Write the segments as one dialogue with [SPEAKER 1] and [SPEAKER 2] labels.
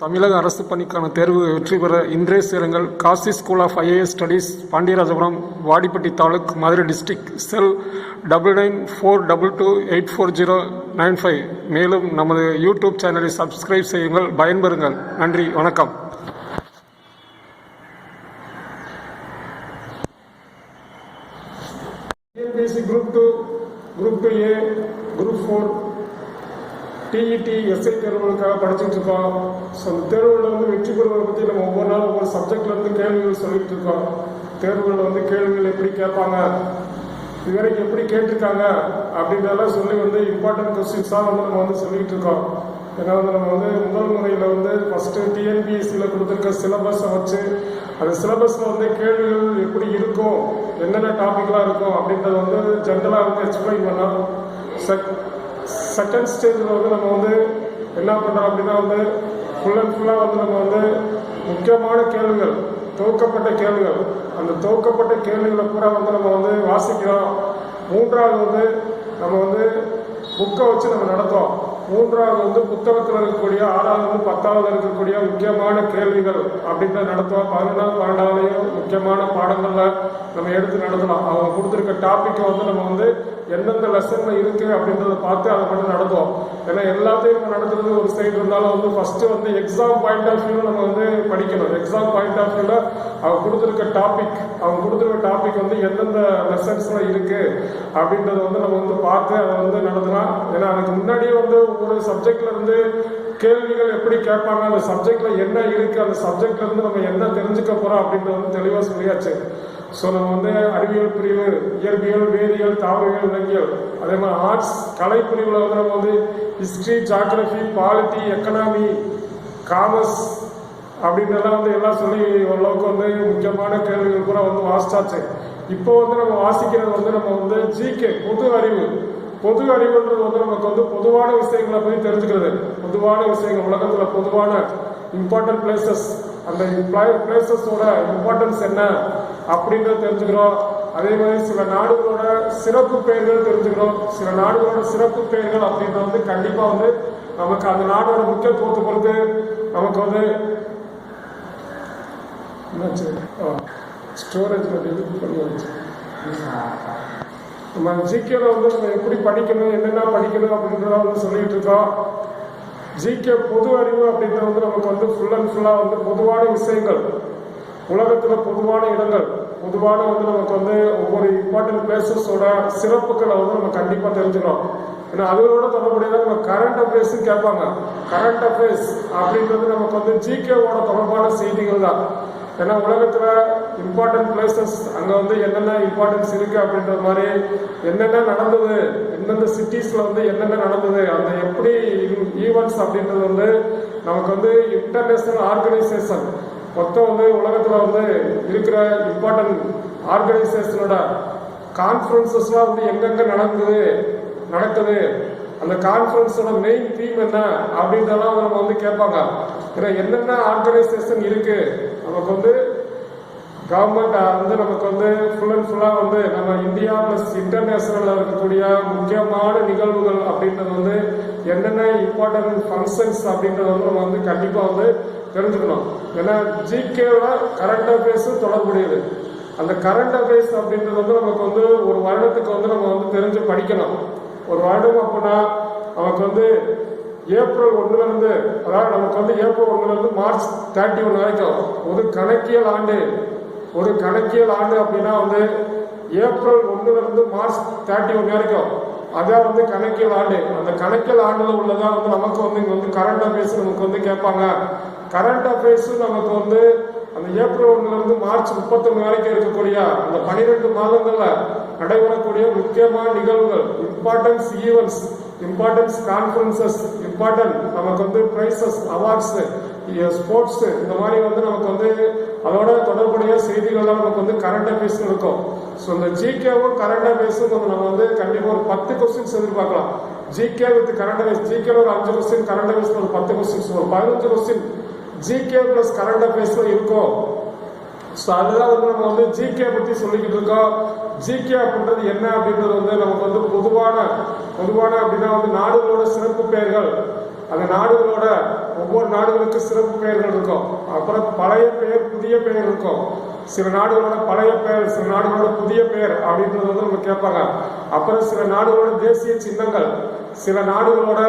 [SPEAKER 1] தமிழக அரசு பணிக்கான தேர்வு வெற்றி பெற இன்றே சேருங்கள். Kasi school of IAS studies, Pandiarajapuram, Vadipatti taluk, Madurai district. Cell 9942284095. மேலும் நமது யூடியூப் சேனலை சப்ஸ்கிரைப் செய்யுங்கள். பயன்பெறுங்கள். நன்றி, வணக்கம். Group 2, group 2A, group 4, TET, SI தேர்வுகளுக்காக படிச்சுட்டு இருக்கோம். ஸோ அந்த தேர்வுகளில் வெற்றி பெறுவதை பற்றி நம்ம ஒவ்வொரு நாளும் ஒவ்வொரு சப்ஜெக்ட்லேருந்து கேள்விகள் சொல்லிட்டு இருக்கோம். தேர்வுகளில் கேள்விகள் எப்படி கேட்பாங்க, இதுவரைக்கும் எப்படி கேட்டிருக்காங்க அப்படின்றதெல்லாம் சொல்லி இம்பார்ட்டன்ட் கொஸ்டின்ஸாக நம்ம சொல்லிக்கிட்டு இருக்கோம். ஏன்னா நம்ம முதல் முறையில் ஃபஸ்ட்டு TNPSCயில் கொடுத்துருக்க சிலபஸை வச்சு அந்த சிலபஸில் கேள்விகள் எப்படி இருக்கும், என்னென்ன டாபிக்லாம் இருக்கும் அப்படின்றத ஜென்ரலாக எக்ஸ்பிளைன் பண்ணோம். செகண்ட் ஸ்டேஜில் நம்ம என்ன பண்ணுறோம் அப்படின்னா ஃபுல் அண்ட் ஃபுல்லாக நம்ம முக்கியமான கேள்விகள், துவக்கப்பட்ட கேள்விகள், அந்த துவக்கப்பட்ட கேள்விகளை பூரா நம்ம வாசிக்கிறோம். மூன்றாவது நம்ம புக்கை வச்சு நம்ம நடத்துவோம். மூன்றாவது புத்தகத்தில் இருக்கக்கூடிய 6வது 10வது இருக்கக்கூடிய முக்கியமான கேள்விகள் அப்படின்றத நடத்துவோம். 11வது 12வதுலையும் முக்கியமான பாடங்களில் நம்ம எடுத்து நடத்தலாம். அவங்க கொடுத்துருக்க டாப்பிக்கை நம்ம எந்தெந்த லெசன்ல இருக்கு அப்படின்றத பார்த்து அதை மட்டும் நடத்துவோம். ஏன்னா எல்லாத்தையும் நம்ம நடத்துறது ஒரு சைடு இருந்தாலும் first exam point of view நம்ம படிக்கணும். எக்ஸாம் பாயிண்ட் ஆஃப் வியூல அவங்க கொடுத்துருக்க டாபிக் எந்தெந்த லெசன்ஸ்ல இருக்கு அப்படின்றத நம்ம பார்த்து அதை நடத்தலாம். ஏன்னா அதுக்கு முன்னாடியே ஒரு சப்ஜெக்ட்ல இருந்து கேள்விகள் எப்படி கேட்பாங்க, அந்த சப்ஜெக்ட்ல என்ன இருக்கு, அந்த சப்ஜெக்ட்ல இருந்து நம்ம என்ன தெரிஞ்சுக்க போறோம் அப்படின்றது தெளிவாக சொல்லியாச்சு. ஸோ நம்ம அறிவியல் பிரிவு, இயற்பியல், வேதியியல், தாவரவியல், விலங்கியல், அதே மாதிரி ஆர்ட்ஸ் கலை பிரிவில் நம்ம history, geography, polity, economy, commerce அப்படின்றதெல்லாம் எல்லாம் சொல்லி ஓரளவுக்கு முக்கியமான கேள்விகள் கூட வாசிச்சாச்சு. இப்போ நம்ம வாசிக்கிறது நம்ம ஜிகே, பொது அறிவு. பொது அறிவுன்றது நமக்கு பொதுவான விஷயங்களை போய் தெரிஞ்சுக்கிறது. பொதுவான விஷயங்கள், உலகத்தில் பொதுவான இம்பார்ட்டன்ட் பிளேசஸ், அந்த பிளேசஸோட இம்பார்ட்டன்ஸ் என்ன அப்படின்றத தெரிஞ்சுக்கிறோம். அதே மாதிரி சில நாடுகளோட சிறப்பு பெயர்கள் தெரிஞ்சுக்கிறோம். சில நாடுகளோட சிறப்பு பெயர்கள் அப்படின்றது கண்டிப்பா நமக்கு அந்த நாடோட முக்கியத்துவத்தை பொறுத்து நமக்கு ஸ்டோரேஜ்ல டெலிட் பண்ணி வச்சு நம்ம ஜிகேல நம்ம எப்படி படிக்கணும், என்னென்ன படிக்கணும் அப்படின்றத சொல்லிட்டு இருக்கோம். ஜிகே பொது அறிவு அப்படின்றது நமக்கு ஃபுல் அண்ட் ஃபுல்லா பொதுவான விஷயங்கள், உலகத்துல பொதுவான இடங்கள், பொதுவான நமக்கு ஒவ்வொரு இம்பார்ட்டன்ட் பிளேசஸோட சிறப்புகளை நம்ம கண்டிப்பா தெரிஞ்சுக்கணும். ஏன்னா அதோட தொடர்புடையதான் நம்ம கரண்ட் அஃபேர்ஸ் கேட்பாங்க. கரண்ட் அஃபேர்ஸ் அப்படின்றது நமக்கு ஜிகேவோட தொடர்பான செய்திகள் தான். ஏன்னா உலகத்துல இம்பார்ட்டன்ட் பிளேசஸ் அங்க என்னென்ன இம்பார்ட்டன்ஸ் இருக்கு அப்படின்ற மாதிரி என்னென்ன நடந்தது, எந்தெந்த சிட்டிஸ்ல என்னென்ன நடந்தது, அந்த எப்படி ஈவெண்ட்ஸ் அப்படின்றது நமக்கு இன்டர்நேஷனல் ஆர்கனைசேஷன் மொத்தம் உலகத்துல இருக்கிற இம்பார்ட்டன்ட் ஆர்கனைசேஷனோட கான்ஃபரன்சஸ்லாம் எங்கெங்க நடக்குது, அந்த கான்ஃபரன்ஸோட மெயின் தீம் என்ன அப்படின்றதெல்லாம் நம்ம கேட்பாங்க. ஏன்னா என்னென்ன ஆர்கனைசேஷன் இருக்கு, நமக்கு கவர்மெண்ட் நமக்கு ஃபுல் அண்ட் ஃபுல்லா நம்ம இந்தியா பிளஸ் இன்டர்நேஷனல்ல இருக்கக்கூடிய முக்கியமான நிகழ்வுகள் அப்படின்றது என்னென்ன இம்பார்ட்டன்ட் ஃபங்க்ஷன்ஸ் அப்படின்றது நம்ம கண்டிப்பா தெரிஞ்சுக்கணும். ஏன்னா ஜிகேல கரண்ட் அஃபேர்ஸும் தொடர்புடையது. அந்த கரண்ட் அஃபேர்ஸ் அப்படின்றது நமக்கு ஒரு வருடத்துக்கு நம்ம தெரிஞ்சு படிக்கணும். ஒரு வருடம் அப்படின்னா நமக்கு ஏப்ரல் 1ல இருந்து, அதாவது நமக்கு ஏப்ரல் 1ல இருந்து மார்ச் 31 வரைக்கும் ஒரு கணக்கியல் ஆண்டு அப்படின்னா ஏப்ரல் 1ல இருந்து மார்ச் 31 வரைக்கும் அதான் கணக்கியல் ஆண்டு. அந்த கணக்கியல் ஆண்டுல உள்ளதான் நமக்கு இங்க கரண்ட் அஃபேர்ஸ் நமக்கு கேட்பாங்க. கரண்ட் அஃபேர்ஸ் நமக்கு அந்த ஏப்ரல் 1ல இருந்து மார்ச் 31 வரைக்கும் இருக்கக்கூடிய அந்த 12 மாதங்கள்ல நடைபெறக்கூடிய முக்கியமான நிகழ்வுகள், importance events, importance conferences, important நமக்கு பிரைசஸ், அவார்ட்ஸ், ஸ்போர்ட்ஸ், இந்த மாதிரி நமக்கு அதோட தொடர்புடைய செய்திகள் தான் நமக்கு கரண்ட் அஃபேர்ஸ் இருக்கும். ஸோ இந்த ஜிகேவும் கரண்ட் அஃபேர்ஸும் நம்ம கண்டிப்பா ஒரு 10 கொஸ்டின்ஸ் எதிர்பார்க்கலாம். ஜிகே வித் கரண்ட் அஃபேர்ஸ், ஜிகேல ஒரு 5 கொஸ்டின், கரண்ட் அஃபேர்ஸ் ஒரு 10 கொஸ்டின்ஸ், ஒரு 15 கொஸ்டின் ஜிகே பிளஸ் கரண்ட் அஃபேர்ஸ்ல இருக்கும். ஸோ அதுதான் நம்ம ஜிகே பத்தி சொல்லிக்கிட்டு இருக்கோம். ஜிகே அப்படின்றது என்ன அப்படின்றது நமக்கு பொதுவான அப்படின்னா நாடுகளோட சிறப்பு பெயர்கள், அந்த நாடுகளோட ஒவ்வொரு நாடுகளுக்கு சிறப்பு பெயர்கள் இருக்கும். அப்புறம் பழைய பெயர் புதிய பெயர் இருக்கும். சில நாடுகளோட பழைய பெயர், சில நாடுகளோட புதிய பெயர் அப்படின்றது வந்து நம்ம கேட்பாங்க. அப்புறம் சில நாடுகளோட தேசிய சின்னங்கள், சில நாடுகளோட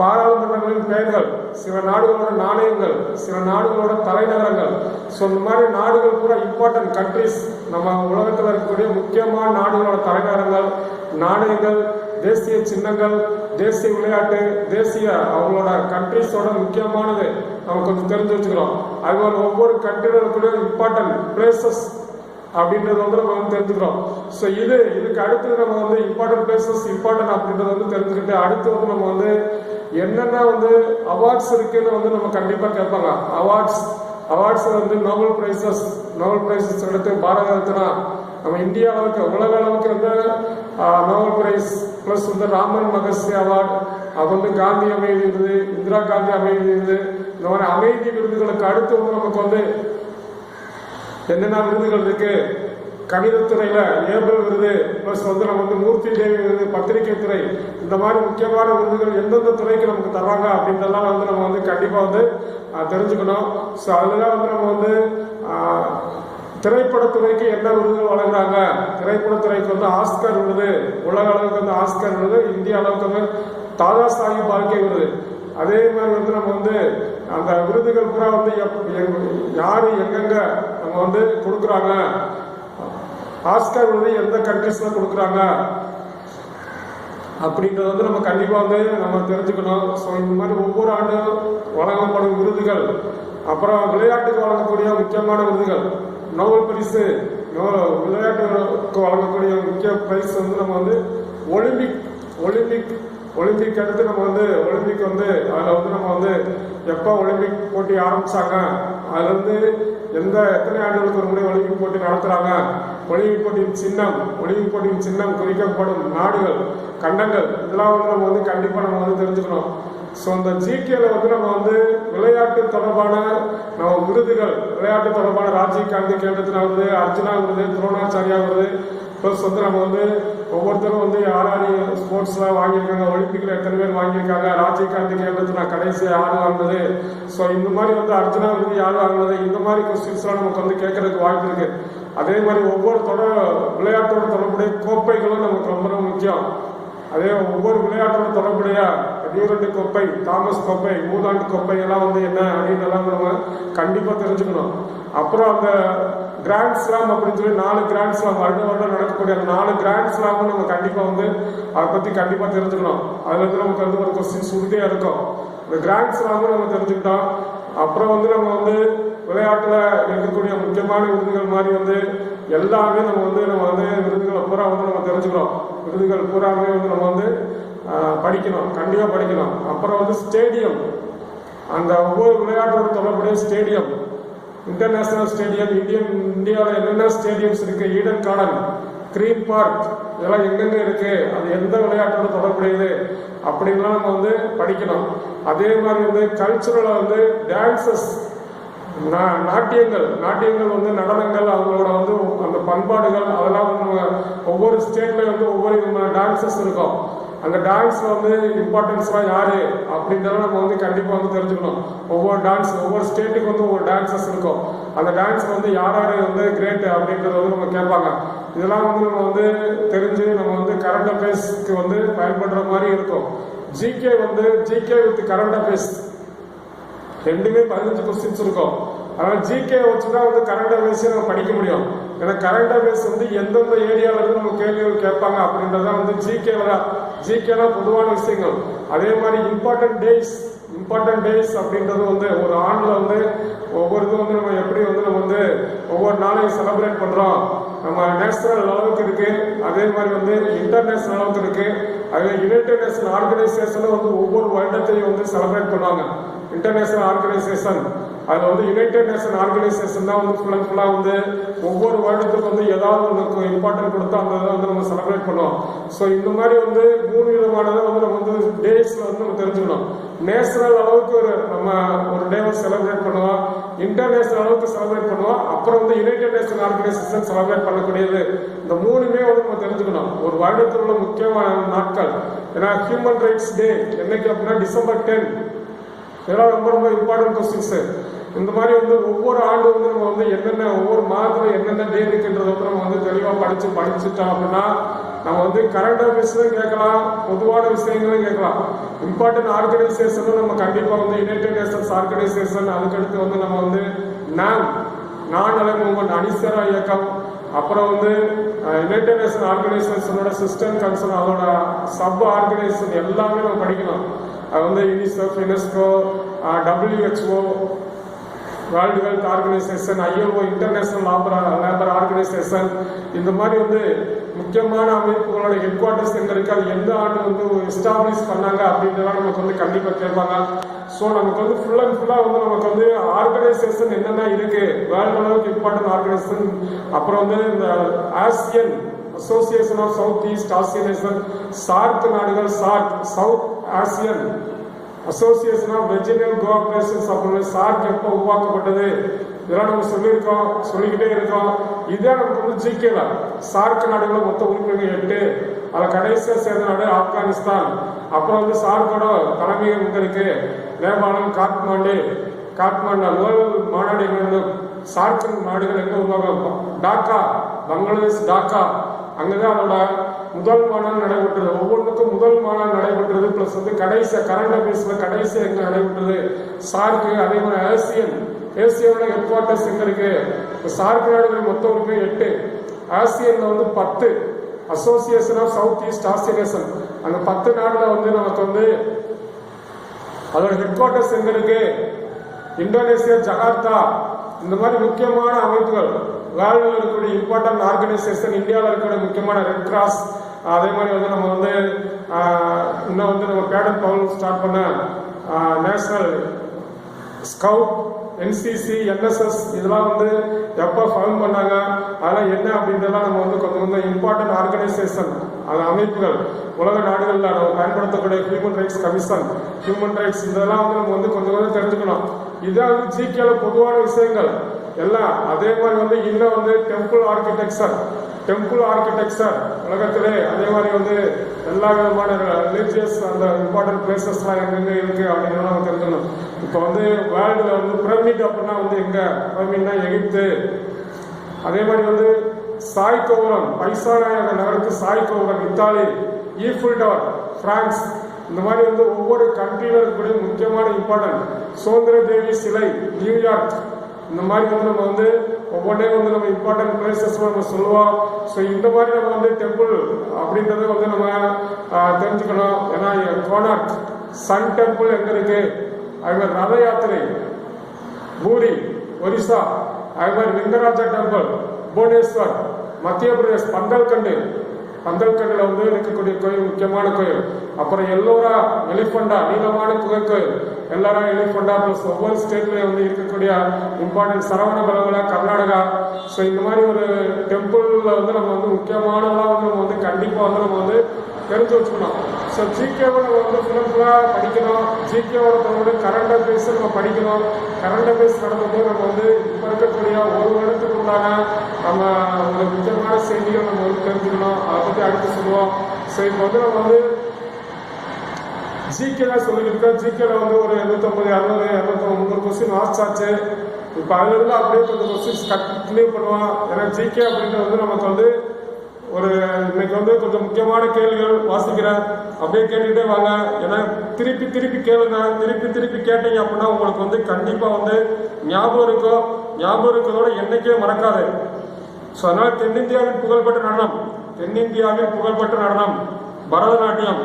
[SPEAKER 1] பாராளுமன்றங்களின் பெயர்கள், சில நாடுகளோட நாணயங்கள், சில நாடுகளோட தலைநகரங்கள். ஸோ இந்த மாதிரி நாடுகள் கூட இம்பார்ட்டன்ட் கண்ட்ரிஸ், நம்ம உலகத்தில் இருக்கக்கூடிய முக்கியமான நாடுகளோட தலைநகரங்கள், நாணயங்கள், தேசிய சின்னங்கள், தேசிய விளையாட்டு, தேசிய அவங்களோட கண்ட்ரிஸோட முக்கியமானது நம்ம கொஞ்சம் தெரிஞ்சு வச்சுக்கிறோம். அதுபோல் ஒவ்வொரு கண்ட்ரியில் இருக்கக்கூடிய இம்பார்ட்டன்ட் பிளேசஸ் அப்படின்றது வந்து நம்ம வந்து தெரிஞ்சுக்கிறோம். ஸோ இதுக்கு அடுத்து நம்ம வந்து இம்பார்ட்டன்ட் பிளேசஸ் இம்பார்ட்டன்ட் அப்படின்றத வந்து தெரிஞ்சுக்கிட்டு அடுத்து வந்து நம்ம வந்து என்னென்ன வந்து அவார்ட்ஸ் இருக்குன்னு வந்து நம்ம கண்டிப்பாக கேட்பாங்க. அவார்ட்ஸ் வந்து நோபல் பிரைசஸ் எடுத்து பாரத ரத்னா, நம்ம இந்தியா அளவுக்கு உலக அளவுக்கு வந்து நோபல் பிரைஸ் பிளஸ் வந்து ராமன் மகர்ஷி அவார்டு, அது வந்து காந்தி அமைதி விருது, இந்திரா காந்தி அமைதி விருது, இந்த மாதிரி அமைதி விருதுகளுக்கு அடுத்து வந்து நமக்கு வந்து என்னென்ன விருதுகள் இருக்கு, கணிதத்துறையில ஏபிள் விருது பிளஸ் வந்து நம்ம வந்து மூர்த்தி தேவி விருது, பத்திரிகை துறை, இந்த மாதிரி முக்கியமான விருதுகள் எந்தெந்த துறைக்கு நமக்கு தர்றாங்க அப்படின்றதெல்லாம் வந்து நம்ம வந்து கண்டிப்பா வந்து தெரிஞ்சுக்கணும். ஸோ அதுதான் வந்து நம்ம வந்து திரைப்படத்துறைக்கு என்ன விருதுகள் வழங்குறாங்க. திரைப்படத்துறைக்கு வந்து ஆஸ்கர் விருது, உலக அளவுக்கு வந்து ஆஸ்கர் விருது, இந்திய அளவுக்கு வந்து தாதா சாஹிப் பால்கே விருது. அதே மாதிரி வந்து நம்ம வந்து அந்த விருதுகள் பூரா வந்து யாரு எங்கெங்க நம்ம வந்து கொடுக்குறாங்க, ஆஸ்கர் விருது எந்த கண்ட்ரிஸ்ல கொடுக்குறாங்க அப்படின்றத வந்து நம்ம கண்டிப்பா வந்து நம்ம தெரிஞ்சுக்கணும். ஸோ இந்த மாதிரி ஒவ்வொரு ஆண்டும் வழங்கப்படும் விருதுகள், அப்புறம் விளையாட்டுக்கு வழங்கக்கூடிய முக்கியமான விருதுகள், நோபல் பரிசு, விளையாட்டுக்கு வழங்கக்கூடிய முக்கிய பிரைஸ் வந்து நம்ம வந்து ஒலிம்பிக் அடுத்து நம்ம வந்து ஒலிம்பிக் வந்து அதில் வந்து நம்ம வந்து எப்போ ஒலிம்பிக் போட்டி ஆரம்பிச்சாங்க, அதுல இருந்து எத்தனை ஆண்டுகளுக்கு ஒரு முறை ஒலிம்பிக் போட்டி நடத்துறாங்க, ஒலிம்பிக் போட்டியின் சின்னம் குறிக்கப்படும் நாடுகள், கண்டங்கள், இதெல்லாம் வந்து நம்ம வந்து கண்டிப்பா நம்ம வந்து தெரிஞ்சுக்கணும். ஸோ இந்த ஜிகேல வந்து நம்ம வந்து விளையாட்டு தொடர்பான நம்ம விருதுகள், விளையாட்டு தொடர்பான ராஜீவ் காந்தி கேந்திரத்தினா விருது, அர்ஜுனா விருது, துரோணாச்சாரியா விருது, ப்ளஸ் வந்து நம்ம வந்து ஒவ்வொருத்தரும் வந்து யார் ஸ்போர்ட்ஸ்ல வாங்கியிருக்காங்க, ஒலிம்பிக்ல எத்தனை பேர் வாங்கியிருக்காங்க, ராஜீவ் காந்தி கேந்திரத்தினா கடைசி யாரு வாங்கினது, ஸோ இந்த மாதிரி வந்து அர்ஜுனா விருது யார் வாங்கினது, இந்த மாதிரி கொஸ்டின்ஸ்லாம் நமக்கு வந்து கேட்கறதுக்கு வாய்ப்பு இருக்கு. அதே மாதிரி ஒவ்வொரு விளையாட்டோட தொடர்புடைய கோப்பைகளும் நமக்கு ரொம்ப ரொம்ப முக்கியம். அதே ஒவ்வொரு விளையாட்டோட தொடர்புடைய டியூரண்ட் கோப்பை, தாமஸ் கோப்பை, மூதாண்டு கோப்பை எல்லாம் வந்து என்ன அப்படின்னு நம்ம கண்டிப்பா தெரிஞ்சுக்கணும். அப்புறம் அந்த கிராண்ட் ஸ்லாம் அப்படின்னு சொல்லி 4 கிராண்ட் ஸ்லாம் வருடம் நடக்கக்கூடிய அந்த 4 கிராண்ட் ஸ்லாமும் நம்ம கண்டிப்பா வந்து அதை பத்தி கண்டிப்பா தெரிஞ்சுக்கணும். அதுல இருந்து நமக்கு வந்து ஒரு கொஸ்டின்ஸ் உறுதியா இருக்கும். இந்த கிராண்ட் ஸ்லாமும் நம்ம தெரிஞ்சுக்கிட்டோம். அப்புறம் வந்து நம்ம வந்து விளையாட்டுல இருக்கக்கூடிய முக்கியமான விருதுகள் மாதிரி வந்து எல்லாமே நம்ம வந்து விருதுகளை பூரா வந்து நம்ம தெரிஞ்சுக்கிறோம். விருதுகள் பூராமே வந்து நம்ம வந்து படிக்கணும், கண்டிப்பா படிக்கணும். அப்புறம் வந்து ஸ்டேடியம், அந்த ஒவ்வொரு விளையாட்டோட தொடர்புடைய ஸ்டேடியம், இன்டர்நேஷனல் ஸ்டேடியம், இந்தியாவில் என்னென்ன ஸ்டேடியம்ஸ் இருக்கு, ஈடன் கார்டன், கிரீன் பார்க், இதெல்லாம் எங்கெங்க இருக்கு, அது எந்த விளையாட்டோட தொடர்புடையது அப்படின்லாம் நம்ம வந்து படிக்கணும். அதே மாதிரி வந்து கல்ச்சுரலா வந்து டான்சஸ், நாட்டியங்கள் வந்து நடனங்கள், அவங்களோட வந்து அந்த பண்பாடுகள், அதெல்லாம் வந்து ஒவ்வொரு ஸ்டேட்ல வந்து ஒவ்வொரு டான்சஸ் இருக்கும். அந்த டான்ஸ்ல வந்து இம்பார்ட்டன்ஸ்லாம் யாரு அப்படின்றத நம்ம வந்து கண்டிப்பா வந்து தெரிஞ்சுக்கணும். ஒவ்வொரு ஸ்டேட்டுக்கு வந்து ஒவ்வொரு டான்சஸ் இருக்கும். அந்த டான்ஸ் வந்து யாரு வந்து கிரேட் அப்படின்றத வந்து நம்ம கேட்பாங்க. இதெல்லாம் வந்து நம்ம வந்து தெரிஞ்சு நம்ம வந்து கரண்ட் அஃபேர்ஸ்க்கு வந்து பயன்படுற மாதிரி இருக்கும். ஜிகே வித் கரண்ட் அஃபேர்ஸ் ரெண்டுமே 15 கொஸ்டின்ஸ் இருக்கும். அதனால ஜிகே வச்சுதான் வந்து கரண்ட் அஃபேர்ஸே நம்ம படிக்க முடியும். ஏன்னா கரண்ட் அஃபேர்ஸ் வந்து எந்தெந்த ஏரியால இருந்து நம்ம கேள்விகள் கேட்பாங்க அப்படின்றத வந்து ஜிகேல பொதுவான விஷயங்கள். அதே மாதிரி இம்பார்ட்டன்ட் டேஸ் அப்படின்றது வந்து ஒரு ஆண்டுல வந்து ஒவ்வொரு இதுவும் வந்து நம்ம எப்படி வந்து நம்ம வந்து ஒவ்வொரு நாளையும் செலிப்ரேட் பண்றோம். நம்ம நேஷனல் அளவுக்கு இருக்கு, அதே மாதிரி வந்து இன்டர்நேஷனல் அளவுக்கு இருக்கு. அதே யுனைடெட் நேஷன் ஆர்கனைசேஷன் வந்து ஒவ்வொரு வருடத்தையும் வந்து செலிப்ரேட் பண்ணுவாங்க. இன்டர்நேஷனல் ஆர்கனைசேஷன், அதுல வந்து யுனைடெட் நேஷன் ஆர்கனைசேஷன் தான் வந்து ஃபுல்லா வந்து ஒவ்வொரு வருடத்துக்கு வந்து ஏதாவது ஒன்று இம்பார்ட்டன்ட் கொடுத்தா அந்த இதை வந்து நம்ம செலிப்ரேட் பண்ணுவோம். ஸோ இந்த மாதிரி வந்து 3 விதமானதை வந்து நம்ம வந்து டேஸ்ல வந்து நம்ம தெரிஞ்சுக்கணும். நேஷனல் அளவுக்கு நம்ம ஒரு டேவை செலிப்ரேட் பண்ணுவோம், இன்டர்நேஷனல் அளவுக்கு செலிப்ரேட் பண்ணுவோம், அப்புறம் வந்து யுனைடெட் நேஷன் ஆர்கனைசேஷன் செலிப்ரேட் பண்ணக்கூடியது. இந்த 3மே வந்து நம்ம தெரிஞ்சுக்கணும். ஒரு வருடத்தில் உள்ள முக்கியமான நாட்கள். ஏன்னா ஹியூமன் ரைட்ஸ் டே என்னைக்கு அப்படின்னா December 10. இதெல்லாம் ரொம்ப ரொம்ப இம்பார்ட்டன்ட் கொஸ்டின்ஸ். இந்த மாதிரி வந்து ஒவ்வொரு ஆண்டு வந்து நம்ம வந்து என்னென்ன ஒவ்வொரு மாதத்துல என்னென்ன டே இருக்குன்றத வந்து நம்ம வந்து தெளிவா படிச்சுட்டோம் அப்படின்னா நம்ம வந்து கரண்ட் அஃபேர்ஸ்லும் கேட்கலாம், பொதுவான விஷயங்களும் கேட்கலாம். இம்பார்ட்டன்ட் ஆர்கனைசேஷனும் நம்ம கண்டிப்பா வந்து யுனைடெட் நேஷன்ஸ் ஆர்கனைசேஷன், அதுக்கடுத்து வந்து நம்ம வந்து நான் அலை மூவ்மெண்ட் அணிசரா இயக்கம், அப்புறம் வந்து யுனைடெட் நேஷன் ஆர்கனைசேஷனோட சிஸ்டம் கன்சர்ன், அதோட சப் ஆர்கனைசேஷன் எல்லாமே நம்ம படிக்கணும். அது வந்து UNICEF, UNESCO, WHO, world health organisation, ILO international labour organisation, இந்த மாதிரி வந்து முக்கியமான அமைப்புகளோட ஹெட் குவார்டர்ஸ் எங்க இருக்கு, அது எந்த ஆண்டு வந்து எஸ்டாப்ளிஷ் பண்ணாங்க அப்படின்றதெல்லாம் நமக்கு வந்து கண்டிப்பா கேட்பாங்க. ஸோ நமக்கு வந்து ஃபுல் அண்ட் ஃபுல்லா வந்து நமக்கு வந்து ஆர்கனைசேஷன் என்னென்ன இருக்கு, வேர்ல்டு அளவுக்கு இம்பார்ட்டன்ட் ஆர்கனைசேஷன், அப்புறம் வந்து இந்த Asian association of south east Asian, SAARC நாடுகள், SAARC south Asian association of regional cooperations அப்படின்னு சார்க் எப்போ உருவாக்கப்பட்டது, இதெல்லாம் நம்ம சொல்லிக்கிட்டே இருக்கோம். இதே நமக்கு வந்து ஜிகேல சார்க் நாடுகள் மொத்த உறுப்பினர்கள் 8, அதில் கடைசியா சேர்ந்த நாடு ஆப்கானிஸ்தான். அப்புறம் வந்து சார்க்கோட தலைமையகம் எங்க இருக்கு, நேபாளம், காட்மாண்டு முதல் மாநாடு எங்க, சார்க் நாடுகள் எங்க உருவாக்கம், டாக்கா பங்களாதேஷ், டாக்கா அங்கதான் அதோட முதல் மாநாடு நடைபெற்றது. ஒவ்வொன்றுக்கும் முதல் மாநாடு நடைபெற்றது. பிளஸ் வந்து கடைசி கரண்ட் அஃபேர்ஸ்ல கடைசி எங்க நடைபெற்றது சார்க்கு. அதே மாதிரி ஏசியாவோட ஹெட் குவார்டர்ஸ் எங்க இருக்கு, சார்க் நாடுகள் மொத்தம் இருக்கு 8, ஆசியன்ல வந்து 10, association of south east Asian, அந்த 10 நாடுல வந்து நமக்கு வந்து அதோட ஹெட் குவார்டர்ஸ் எங்க இருக்கு, இந்தோனேசியா ஜகார்த்தா. இந்த மாதிரி முக்கியமான அமைப்புகள் வேர்ல்டுல இருக்கக்கூடிய இம்பார்ட்டன்ட் ஆர்கனைசேஷன், இந்தியாவில் இருக்கக்கூடிய முக்கியமான ரெட் கிராஸ், அதே மாதிரி வந்து நம்ம வந்து இன்னும் வந்து நம்ம பேடன் பவுல் ஸ்டார்ட் பண்ண நேஷனல் ஸ்கவுட், NCC, NSS, இதெல்லாம் வந்து எப்போ ஃபார்ம் பண்ணாங்க, அதெல்லாம் என்ன அப்படின்றதெல்லாம் நம்ம வந்து கொஞ்சம் இம்பார்ட்டன்ட் ஆர்கனைசேஷன், அது அமைப்புகள் உலக நாடுகளில் நம்ம பயன்படுத்தக்கூடிய human rights commission, human rights, இதெல்லாம் வந்து நம்ம வந்து கொஞ்சம் தெரிஞ்சுக்கணும். இதான் வந்து ஜிகேல பொதுவான விஷயங்கள் எல்லாம். அதே மாதிரி வந்து இன்னும் வந்து டெம்பிள் ஆர்கிடெக்சர் உலகத்திலே, அதே மாதிரி வந்து எல்லா விதமான ரிலீஜியஸ் அந்த இம்பார்ட்டன்ட் பிளேசஸ்லாம் எங்கெங்க இருக்கு அப்படின்னு நம்ம தெரிஞ்சுக்கணும். இப்போ வந்து வேர்ல்டுல வந்து பிரமிட் அப்படின்னா வந்து எங்க, பிரமிட்னா எகிப்து. அதே மாதிரி வந்து சாய் கோபுரம், பைசாநாயக நகரத்து சாய் கோபுரம் இத்தாலி, ஈஃபில் டவர் பிரான்ஸ். இந்த மாதிரி வந்து ஒவ்வொரு கண்ட்ரியில இருக்கக்கூடிய முக்கியமான இம்பார்ட்டன்ட் சுதந்திர தேவி சிலை நியூயார்க். இந்த மாதிரி வந்து நம்ம வந்து ஒவ்வொன்றையும் வந்து நம்ம இம்பார்ட்டன்ட் பிளேசஸ் நம்ம சொல்லுவோம். ஸோ இந்த மாதிரி நம்ம வந்து டெம்பிள் அப்படின்றத வந்து நம்ம தெரிஞ்சுக்கணும். ஏன்னா கோனார்க் சன் டெம்பிள் எங்க இருக்கு, அது மாதிரி ரத யாத்திரை பூரி ஒரிசா, அது மாதிரி லிங்கராஜா டெம்பிள் புவனேஸ்வர் மத்திய பிரதேஷ், பந்தல்கண்டில் வந்து இருக்கக்கூடிய கோயில் முக்கியமான கோயில். அப்புறம் எல்லோரா எலிஃபண்டா நீளமான குகை கோயில், எல்லாரா எலிஃபண்டா. பிளஸ் ஒவ்வொரு ஸ்டேட்லயும் வந்து இருக்கக்கூடிய இம்பார்ட்டன்ட் சரவணபலவல கர்நாடகா. ஸோ இந்த மாதிரி ஒரு டெம்பிள்ல வந்து நம்ம வந்து முக்கியமானதெல்லாம் வந்து நம்ம வந்து கண்டிப்பா வந்து நம்ம வந்து தெரிஞ்சு வச்சுக்கணும். ஸோ ஜிகேவை நம்ம வந்து ஃபுல்லாக படிக்கணும். ஜிகேவோட தன்னோட கரண்ட் அஃபேர்ஸ் நம்ம படிக்கணும். கரண்ட் அஃபேர்ஸ் நடக்கும்போது நம்ம வந்து இப்போ இருக்கக்கூடிய ஒரு வருடத்துக்கு உண்டான நம்ம ஒரு முக்கியமான செய்திகள் நம்ம வந்து தெரிஞ்சுக்கணும். அதை பற்றி அடுத்து சொல்லுவோம். ஸோ இப்போ வந்து நம்ம வந்து ஜிகே தான் சொல்லிட்டு இருக்கோம். ஜிகேல வந்து ஒரு 150, 200, 200 கொஸ்டின் வாட்ச் ஆச்சு. இப்போ அதுல இருந்து அப்படியே கொஞ்சம் கொஸ்டின்ஸ் கண்டினியூ பண்ணுவோம். ஏன்னா ஜிகே அப்படின்றது வந்து நமக்கு வந்து ஒரு இன்னைக்கு வந்து கொஞ்சம் முக்கியமான கேள்விகள் வாசிக்கிறேன், அப்படியே கேட்டுக்கிட்டே வாங்க. ஏன்னா திருப்பி கேளுங்க. திருப்பி கேட்டீங்க அப்படின்னா உங்களுக்கு வந்து கண்டிப்பா வந்து ஞாபகம் இருக்கும். ஞாபகம் இருக்கிறதோட என்னைக்கே மறக்காது. ஸோ அதனால தென்னிந்தியாவின் புகழ்பெற்ற நடனம் பரதநாட்டியம்.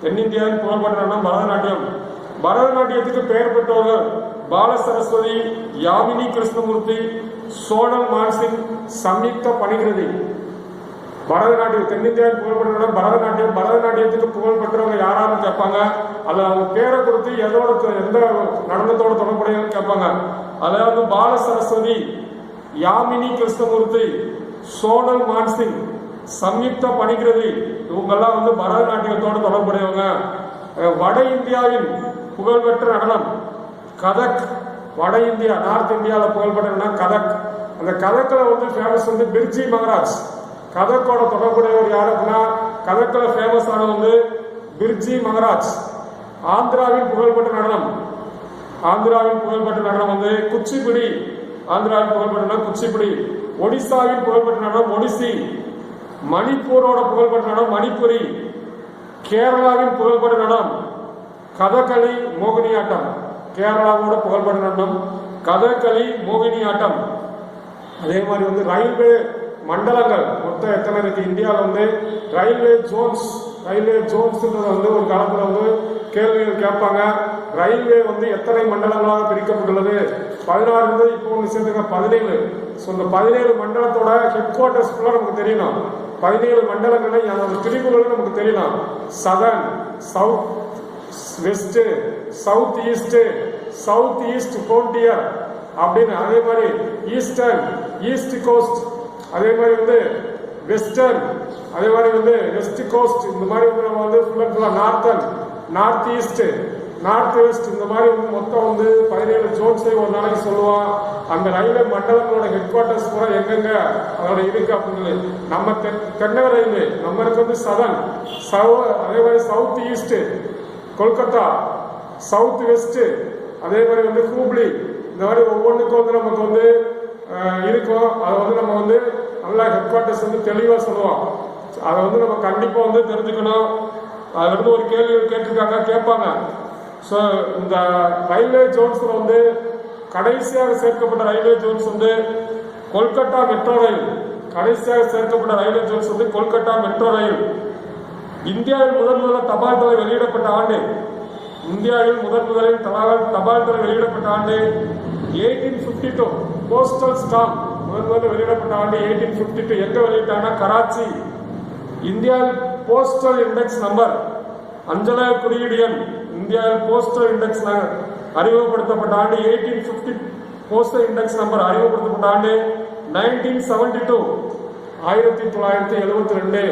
[SPEAKER 1] தென்னிந்தியாவின் புகழ்பெற்ற நடனம் பரதநாட்டியம். பரதநாட்டியத்துக்கு பெயர் பெற்றவர்கள் பால சரஸ்வதி, யாமினி கிருஷ்ணமூர்த்தி, சோனல் மான்சிங், சம்யுக்தா பனிகிருதி. பரதநாட்டியம் தென்னிந்தியாவின் புகழ்பெற்ற பரதநாட்டியம். பரதநாட்டியத்துக்கு புகழ் பெற்றவங்க யாராலும் கேட்பாங்க. அதுல அவங்க பேரை கொடுத்து எந்த நடனத்தோட தொடர்புடையன்னு கேட்பாங்க. அதாவது பால சரஸ்வதி, யாமினி கிருஷ்ணமூர்த்தி, சோனல் மான்சிங், சம்யுக்தா பனிகிருதி, இவங்கெல்லாம் வந்து பரதநாட்டியத்தோட தொடர்புடையவங்க. வட இந்தியாவின் புகழ்பெற்ற நடனம் கதக். வட இந்தியா, நார்த் இந்தியாவில் புகழ்பெற்ற கதக். அந்த கதக்கில் வந்து ஃபேமஸ் வந்து பிர்ஜி மகராஜ். கதக்கோட தொடர்புடையவர் யார் அப்படின்னா கதக்கில் ஃபேமஸ் ஆனது வந்து பிர்ஜி மகராஜ். ஆந்திராவின் புகழ்பெற்ற நடனம் ஆந்திராவின் புகழ்பெற்ற நடனம் வந்து குச்சிப்பிடி. ஆந்திராவின் புகழ்பெற்ற நடனம் குச்சிப்பிடி. ஒடிசாவின் புகழ்பெற்ற நடனம் ஒடிசி. மணிப்பூரோட புகழ்பெற்ற நடனம் மணிப்புரி. கேரளாவின் புகழ்பெற்ற நடனம் கதகளி மோகினியாட்டம். கேரளாவோட புகழ்பெற்ற நடனம் கதகளி மோகினியாட்டம். அதே மாதிரி வந்து ரயில்வே மண்டலங்கள் மொத்தம் எத்தனை இருக்கு இந்தியாவில் வந்து ரயில்வே ஜோன்ஸ்ன்றது வந்து ஒரு காலத்தில் வந்து கேள்விகள் கேட்பாங்க. ரயில்வே வந்து எத்தனை மண்டலங்களாக பிரிக்கப்பட்டுள்ளது? 16 இருந்தது, இப்போ ஒன்று சேர்த்துங்க 17. ஸோ இந்த 17 மண்டலத்தோட ஹெட் குவார்டர்ஸ் ஃபுல்லாக நமக்கு தெரியணும். 17 மண்டலங்களை அதோட பிரிவுகள் நமக்கு தெரியணும். Southern, south west, south east frontier அப்படின்னு. அதே மாதிரி ஈஸ்டர்ன், ஈஸ்ட் கோஸ்ட். அதே மாதிரி வந்து வெஸ்டர்ன், அதே மாதிரி வந்து வெஸ்ட் கோஸ்ட். இந்த மாதிரி வந்து நம்ம வந்து ஃபுல்லா northern, north east, north west. இந்த மாதிரி வந்து மொத்தம் வந்து 17 ஜோன்ஸை ஒரு நாளைக்கு சொல்லுவோம். அந்த ரயில்வே மண்டலங்களோட ஹெட் குவார்டர்ஸ் பூரா எங்கெங்க அதோட இருக்கு அப்படின்னு. நம்ம தென்னக ரயில்வே நம்மளுக்கு வந்து சதன், அதே மாதிரி south east Kolkata, south west, அதே மாதிரி வந்து ஹூப்ளி. இந்த மாதிரி ஒவ்வொன்றுக்கும் வந்து நமக்கு வந்து இருக்கும். அதை வந்து நம்ம வந்து நல்லா ஹெட் குவார்டர்ஸ் வந்து தெளிவாக சொல்லுவோம். அதை வந்து நம்ம கண்டிப்பாக வந்து தெரிஞ்சுக்கணும். அதுல இருந்து ஒரு கேள்வி கேட்பாங்க. ஸோ இந்த ரயில்வே ஜோன்ஸ்ல வந்து கடைசியாக சேர்க்கப்பட்ட ரயில்வே ஜோன்ஸ் வந்து கொல்கத்தா மெட்ரோ ரயில். கடைசியாக சேர்க்கப்பட்ட ரயில்வே ஜோன்ஸ் வந்து கொல்கத்தா மெட்ரோ ரயில். இந்தியாவில் முதல்ல தபால் தலை வெளியிடப்பட்ட ஆண்டு, இந்தியாவில் முதலில் தபால் தலை வெளியிடப்பட்ட ஆண்டு 1852. போஸ்டல் ஸ்டாம்ப் முதல்ல வெளியிடப்பட்ட ஆண்டு 1852. எங்க வெளியிட்டாங்கன்னா கராச்சி. இந்தியாவில் போஸ்டல் இண்டெக்ஸ் நம்பர், அஞ்சலக குறியீடு எண், இந்தியாவில் போஸ்டல் இண்டெக்ஸ் அறிமுகப்படுத்தப்பட்ட ஆண்டு 1850. போஸ்டல் இண்டெக்ஸ் நம்பர் அறிமுகப்படுத்தப்பட்ட ஆண்டு 1972. 1972.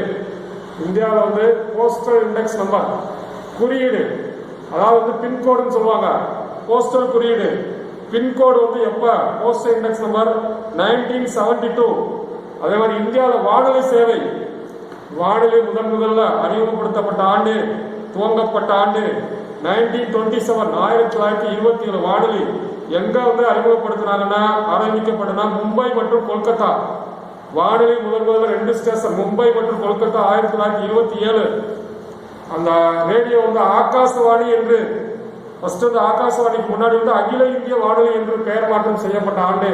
[SPEAKER 1] இந்தியாவில் வந்து போஸ்டல் இண்டெக்ஸ் நம்பர் குறியீடு, அதாவது வந்து பின்கோடுன்னு சொல்லுவாங்க. போஸ்டல் குறியீடு பின்கோடு வந்து எப்ப போஸ்டல் இண்டெக்ஸ் நம்பர் 1972. அதே மாதிரி இந்தியாவில் வானொலி சேவை, வானொலி முதல்ல அறிமுகப்படுத்தப்பட்ட ஆண்டு, துவங்கப்பட்ட ஆண்டு 1927. 1927 வானொலி எங்க வந்து அறிமுகப்படுத்தினாங்கன்னா ஆரம்பிக்கப்பட்டனா மும்பை மற்றும் கொல்கத்தா. வானொலி முதல்ல 2 ஸ்டேஷன் மும்பை மற்றும் கொல்கத்தா. 1927 அந்த ரேடியோ வந்து ஆகாசவாணி என்று ஃபர்ஸ்ட் வந்து ஆகாசவாணிக்கு முன்னாடி வந்து அகில இந்திய வானொலி என்று பெயர் மாற்றம் செய்யப்பட்ட ஆண்டு.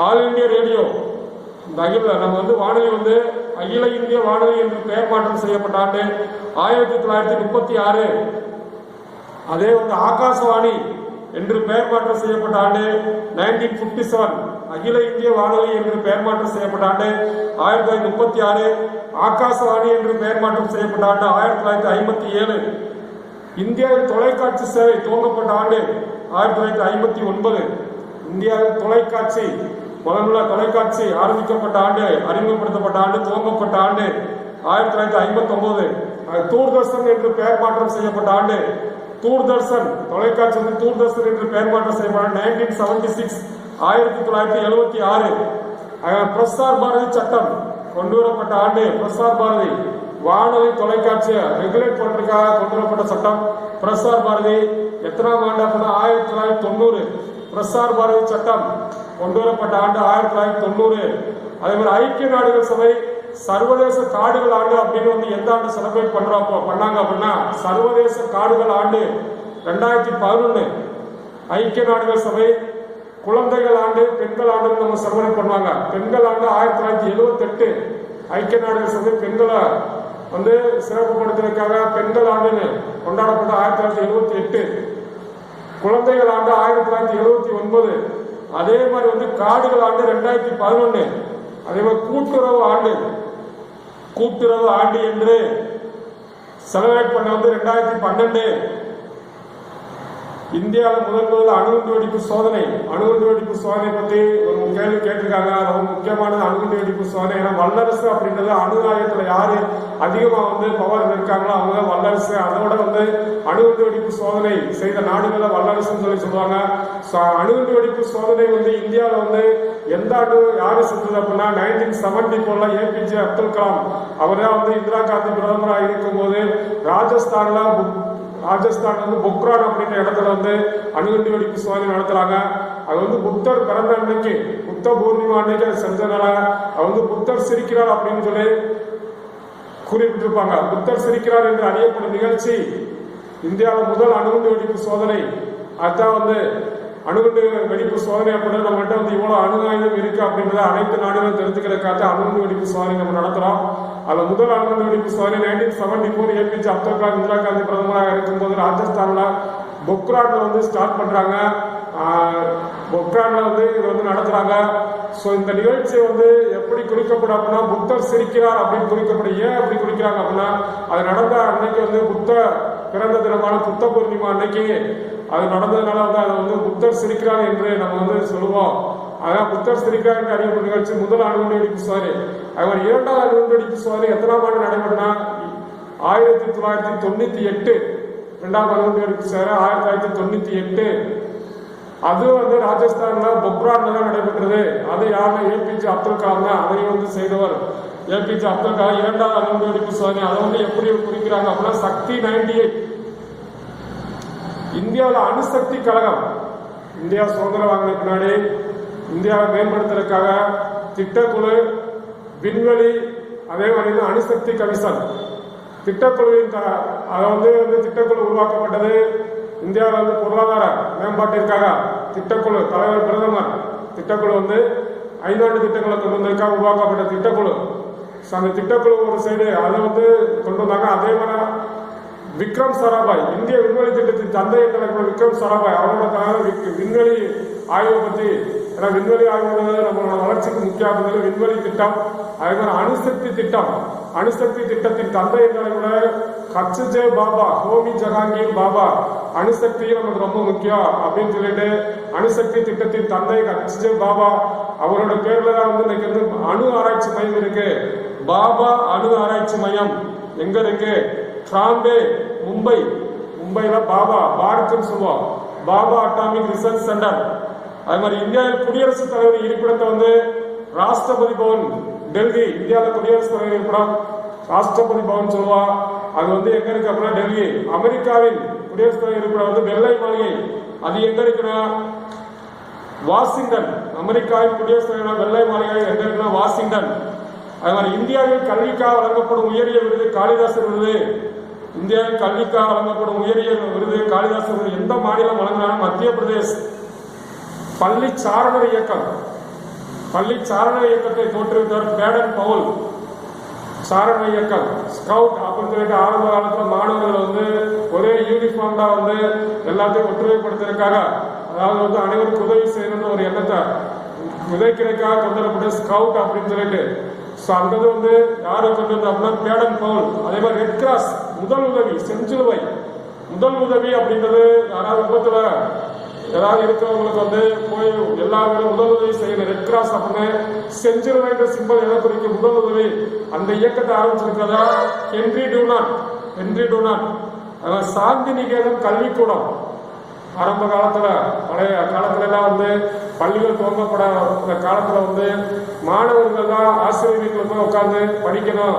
[SPEAKER 1] ஆல் இந்தியா ரேடியோ, இந்த நம்ம வந்து வானொலி வந்து அகில இந்திய வானொலி என்று பெயர் மாற்றம் செய்யப்பட்ட ஆண்டு 1936. அதே வந்து ஆகாசவாணி என்று பெயர் மாற்றம் செய்யப்பட்ட ஆண்டு 1957. அகில இந்திய வானொலி என்று பெயர் மாற்றம் செய்யப்பட்ட ஆண்டு 1936. ஆகாசவாணி என்று பெயர் மாற்றம் செய்யப்பட்ட ஆண்டு 1957. இந்தியாவில் தொலைக்காட்சி சேவை துவங்கப்பட்ட ஆண்டு 1959. இந்தியாவில் தொலைக்காட்சி முதல்ல தொலைக்காட்சி ஆரம்பிக்கப்பட்ட ஆண்டு, அறிமுகப்படுத்தப்பட்ட ஆண்டு, துவங்கப்பட்ட ஆண்டு 1959. தூர்தர்ஷன் என்று பெயர் மாற்றம் செய்யப்பட்ட ஆண்டு, தூர்தர்ஷன் தொலைக்காட்சி வந்து தூர்தர்ஷன் என்று பெயர் மாற்றம் செய்யப்பட்ட 1976. 1976. பிரசார் பாரதி சட்டம் கொண்டு வரப்பட்ட ஆண்டு. பிரசார் பாரதி வானொலி தொலைக்காட்சியை ரெகுலேட் பண்றதுக்காக கொண்டு வரப்பட்ட சட்டம் பிரசார் பாரதி. எத்தனாம் ஆண்டு அப்படின்னா 1990. பிரசார் பாரதி சட்டம் கொண்டு வரப்பட்ட ஆண்டு 1990. அதே மாதிரி ஐக்கிய நாடுகள் சபை சர்வதேச காடுகள் ஆண்டு அப்படின்னு வந்து எந்த ஆண்டு செலிப்ரேட் பண்ணாங்க அப்படின்னா சர்வதேச காடுகள் ஆண்டு 2011. ஐக்கிய நாடுகள் சபை குழந்தைகள் ஆண்டு, பெண்கள் ஆண்டு நம்ம செலிப்ரேட் பண்ணுவாங்க. பெண்கள் ஆண்டு 1978. ஐக்கிய நாடுகள் சபை பெண்களை வந்து சிறப்புப்படுத்துவதற்காக பெண்கள் ஆண்டுன்னு கொண்டாடப்பட்ட 1978. குழந்தைகள் ஆண்டு 1979. அதே மாதிரி வந்து காடுகள் ஆண்டு 2011. அதே மாதிரி கூட்டுறவு ஆண்டு என்று செலிப்ரேட் பண்ண வந்து 2012. இந்தியாவில் முதல்ல அணுகுண்டு வெடிப்பு சோதனை பத்தி ஒரு கேள்வி கேட்டிருக்காங்க. ரொம்ப முக்கியமானது அணுகுண்டு வெடிப்பு சோதனை. ஏன்னா வல்லரசு அப்படின்றது அணு ஆயுதத்துல யாரு அதிகமா வந்து பவர் இருக்காங்களோ அவங்க வல்லரசு. அதோட வந்து அணுகுண்டு வெடிப்பு சோதனை செய்த நாடுகளை வல்லரசுன்னு சொல்லுவாங்க. அணுகுண்டு வெடிப்பு சோதனை வந்து இந்தியாவில் வந்து எந்த ஆண்டு யாரு செஞ்சது அப்படின்னா 1974 ஏபிஜே அப்துல் கலாம் அவர் தான் வந்து இந்திரா காந்தி பிரதமராக இருக்கும் போது ராஜஸ்தான்ல ராஜஸ்தான் வந்து பொக்ரான் அப்படின்ற இடத்துல வந்து அணுகுண்டு வெடிப்பு சோதனை நடத்துறாங்க. அது வந்து புத்தர் பிறந்த அன்னைக்கு, புத்த பூர்ணிமா அன்னைக்கு அது செஞ்சதுனால அது வந்து புத்தர் சிரிக்கிறார் அப்படின்னு சொல்லி குறிப்பிட்டிருப்பாங்க. புத்தர் சிரிக்கிறார் என்று அறியப்படும் நிகழ்ச்சி இந்தியாவில் முதல் அணுகுண்டு வெடிப்பு சோதனை. அதுதான் வந்து அணுகுண்டு வெடிப்பு சோதனை அப்படின்னு நம்மகிட்ட வந்து இவ்வளவு அணு ஆயுதம் இருக்கு அப்படின்றத அனைத்து நாடுகளும் தெரிஞ்சுக்கிறதுக்காக அணுகுண்டு வெடிப்பு சோதனை நம்ம நடத்துறோம். அதுல முதல் அணுகுண்டு வெடிப்பு சோதனை 1974 ஏபிஜே அப்துல் கலாம் இந்திரா காந்தி பிரதமராக இருக்கும்போது ராஜஸ்தான்ல பொக்ரான்ல வந்து ஸ்டார்ட் பண்றாங்க. பொக்ரான்ல வந்து இது வந்து நடத்துறாங்க. ஸோ இந்த நிகழ்ச்சி வந்து எப்படி குறிக்கப்படும் அப்படின்னா புத்தர் சிரிக்கிறார் அப்படின்னு குறிக்கப்படும். ஏன் அப்படி குறிக்கிறாங்க அப்படின்னா அது நடந்த அன்னைக்கு வந்து புத்த பிறந்த தினமான புத்த பூர்ணிமா அன்னைக்கு அது நடந்ததுனால வந்து அதை வந்து புத்தர் சிரிக்கிறார் என்று நம்ம வந்து சொல்லுவோம். அதான் புத்தர் சிரிக்கிறார் என்று அறியப்படும் நிகழ்ச்சி முதல் அணுகுண்டு வெடிப்பு சோதனை. அது மாதிரி இரண்டாவது அணுகுண்டு வெடிப்பு சோதனை எத்தனாம் ஆண்டு நடைபெற்றா 1998 இரண்டாவது அணுகுண்டு வெடிப்பு சோதனை 1998. அது வந்து ராஜஸ்தான்ல பொக்ரான்ல தான் நடைபெற்றது. அது யாருன்னா ஏபிஜே அப்துல் கலாம் தான் அதையும் வந்து செய்தவர். ஏபிஜே அப்துல் கலாம் இரண்டாவது அணுகுண்டு வெடிப்பு சோதனை அதை வந்து எப்படி குறிக்கிறாங்க அப்படின்னா சக்தி 98. இந்தியாவில் அணுசக்தி கழகம் இந்தியா சுதந்திரம் வாங்கின பின்னாடி இந்தியாவை மேம்படுத்துறதுக்காக திட்டக்குழு, விண்வெளி, அதே மாதிரி அணுசக்தி கமிஷன் திட்டக்குழுவின் அதை வந்து திட்டக்குழு உருவாக்கப்பட்டது. இந்தியாவில் வந்து பொருளாதார மேம்பாட்டிற்காக திட்டக்குழு தலைவர் பிரதமர் திட்டக்குழு வந்து 5 ஆண்டு திட்டங்களை கொண்டு வந்ததற்காக உருவாக்கப்பட்ட திட்டக்குழு. அந்த திட்டக்குழு ஒரு சைடு அதை வந்து கொண்டு வந்தாங்க. அதே மாதிரி விக்ரம் சாராபாய் இந்திய விண்வெளி திட்டத்தின் தந்தை என்று விக்ரம் சாராபாய் அவரோட தலைவர் விண்வெளி ஆய்வை பற்றி, ஏன்னா விண்வெளி ஆய்வு நம்மளோட வளர்ச்சிக்கு முக்கியமானது விண்வெளி திட்டம். அதே மாதிரி அணுசக்தி திட்டம், அணுசக்தி திட்டத்தின் தந்தை என்ற ஹச்ஜே பாபா, ஹோமி ஜஹாங்கீர் பாபா, அணுசக்தி நமக்கு ரொம்ப முக்கியம் அப்படின்னு சொல்லிட்டு அணுசக்தி திட்டத்தின் தந்தை ஹச்ஜே பாபா அவரோட பேர்ல தான் வந்து இன்னைக்கு வந்து அணு ஆராய்ச்சி மையம் இருக்கு. பாபா அணு ஆராய்ச்சி மையம் எங்க இருக்கு? ட்ராம்பே, மும்பைல பாபா பார்க்குன்னு சொல்லுவோம், பாபா அட்டாமிக் ரிசர்ச் சென்டர். அது மாதிரி இந்தியாவில் குடியரசுத் தலைவர் இருப்பிடத்தை வந்து ராஷ்டிரபதி பவன் டெல்லி, இந்தியாவில் குடியரசுத் தலைவர் இருப்பிடம் ராஷ்டிரபதி பவன் சொல்லுவா. அது வந்து எங்க இருக்கு அப்படின்னா டெல்லி. அமெரிக்காவின் குடியரசுத் தலைவர் இருப்பிடம் வந்து வெள்ளை மாளிகை, அது எங்க இருக்குன்னா வாஷிங்டன். அமெரிக்காவின் குடியரசுத் தலைவர் வெள்ளை மாளிகை எங்க இருக்குன்னா வாஷிங்டன். அது மாதிரி இந்தியாவில் கல்விக்காக வழங்கப்படும் உயரிய விருது காளிதாசர் விருது. இந்தியாவில் கல்விக்காக வழங்கப்படும் உயரிய விருது காளிதாசர் விருது எந்த மாநிலம் வழங்கினாலும் மத்திய பிரதேஷ். பள்ளி சாரண இயக்கம், பள்ளி சாரண இயக்கத்தை தோற்றுவித்தவர் பேடன் பவுல். சாரண இயக்கம் ஸ்கவுட் அப்படின்னு சொல்லிட்டு ஆரம்ப காலத்துல மாணவர்கள் வந்து ஒரே யூனிஃபார்ம்டா வந்து எல்லாத்தையும் ஒற்றுமைப்படுத்துறதுக்காக, அதாவது வந்து அனைவருக்கும் உதவி செய்யணும்னு ஒரு எண்ணத்தை விதைக்கிறதுக்காக கொண்டு வரப்பட்ட ஸ்கவுட் அப்படின்னு சொல்லிட்டு அந்த வந்து யாரு கொண்டு வந்த அப்படின்னா பேடன் பவுல். அதே மாதிரி ரெட் கிராஸ் முதல் உதவி, செஞ்சிலுவை முதல் உதவி அப்படின்றது யாராவது விபத்துல ஏதாவது இருக்கிறவங்களுக்கு வந்து போய் எல்லாருமே முதல் உதவி செய்யணும். ரெட் கிராஸ் அப்படின்னு செஞ்சிலுவைன்ற சிம்பல் எதை குறிக்கும்? முதல் உதவி. அந்த இயக்கத்தை ஆரம்பிச்சிருக்கிறதா ஹென்றி டூனான். சாந்தி நிகேதன் கல்விக்கூடம் ஆரம்ப காலத்துல, பழைய காலத்துல எல்லாம் வந்து பள்ளிகள் துவங்கப்பட காலத்துல வந்து மாணவர்கள் தான் ஆசிரியர் வீட்டில் போய் உட்காந்து படிக்கணும்.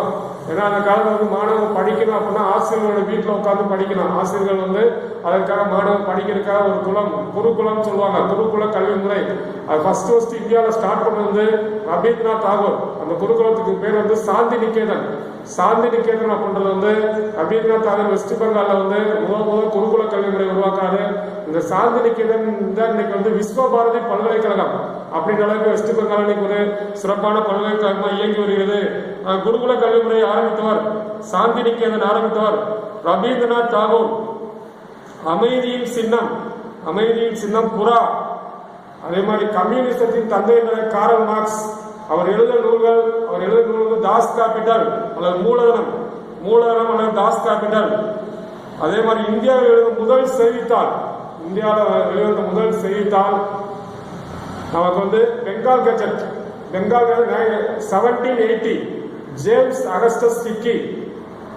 [SPEAKER 1] ஏன்னா அந்த காலத்துல வந்து மாணவர்கள் படிக்கணும் அப்படின்னா ஆசிரியர்களோட வீட்டில் உட்காந்து படிக்கணும். ஆசிரியர்கள் வந்து அதற்காக மாணவர்கள் படிக்கிறதுக்காக ஒரு குலம், குருகுலம் சொல்லுவாங்க, குருகுல கல்வி முறை. அது ஃபர்ஸ்ட் இந்தியாவில் ஸ்டார்ட் பண்ணது வந்து ரவீந்திரநாத் தாகூர். அந்த குருகுலத்துக்கு பேர் வந்து சாந்தி நிகேதன். சாந்தி நிகேதன் அப்படின்றது வந்து ரவீந்திரநாத் தாகூர் வெஸ்ட் பெங்கால்ல வந்து முதல் குருகுல கல்வி முறை உருவாக்குறாரு. இந்த சாந்தி நிகேதன் தான் இன்னைக்கு வந்து விஸ்வ பாரதி பல்கலைக்கழகம் அப்படின்ற அளவுக்கு வெஸ்ட் பெங்கால் இன்னைக்கு ஒரு சிறப்பான பல்கலைக்கழகமா இயங்கி வருகிறது. குருகுல கல்வி முறையை ஆரம்பித்தவர், சாந்தி நிகேதன் ஆரம்பித்தவர் ரவீந்திரநாத் தாகூர். அமைதியின் சின்னம் புறா. அதே மாதிரி கம்யூனிசத்தின் தந்தை காரல் மார்க்ஸ். அவர் எழுத நூல்கள் தாஸ் கேபிட்டல் அல்லது மூலதனம் அல்லது தாஸ் கேபிட்டல். அதே மாதிரி இந்தியாவில் எழுதும் முதல் செய்தித்தாள், இந்தியாவில் வெளிவந்த முதல் செய்தித்தாள் நமக்கு வந்து Bengal gazette. 1780 James Augustus Hicky.